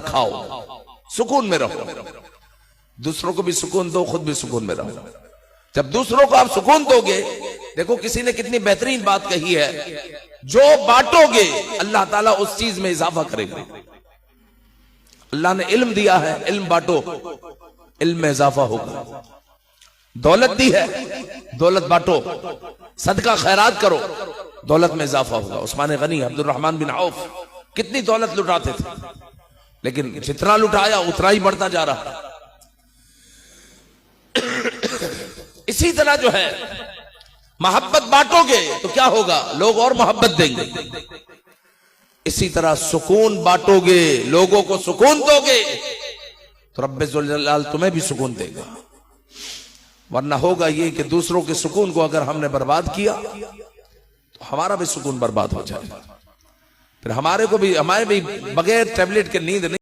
खाओ, सुकून में रहो, दूसरों को भी सुकून दो, खुद भी सुकून में रहो। जब दूसरों को आप सुकून दोगे, देखो किसी ने कितनी बेहतरीन बात कही है, जो बांटोगे अल्लाह ताला उस चीज में इजाफा करेगा। अल्लाह ने इल्म दिया है, इल्म बांटो, इल्म में इजाफा होगा। दौलत दी है, दौलत बांटो, सदका खैरात करो, दौलत में इजाफा होगा। उस्मान गनी, अब्दुल रहमान बिन औफ कितनी दौलत लुटाते थे, लेकिन जितना लुटाया उतना ही बढ़ता जा रहा। इसी तरह जो है मोहब्बत बांटोगे तो क्या होगा, लोग और मोहब्बत देंगे। इसी तरह सुकून बांटोगे, लोगों को सुकून दोगे तो रब्बे जुल जलाल तुम्हें भी सुकून देगा। वरना होगा ये कि दूसरों के सुकून को अगर हमने बर्बाद किया तो हमारा भी सुकून बर्बाद हो जाएगा। फिर हमारे भी बगैर टैबलेट के नींद नहीं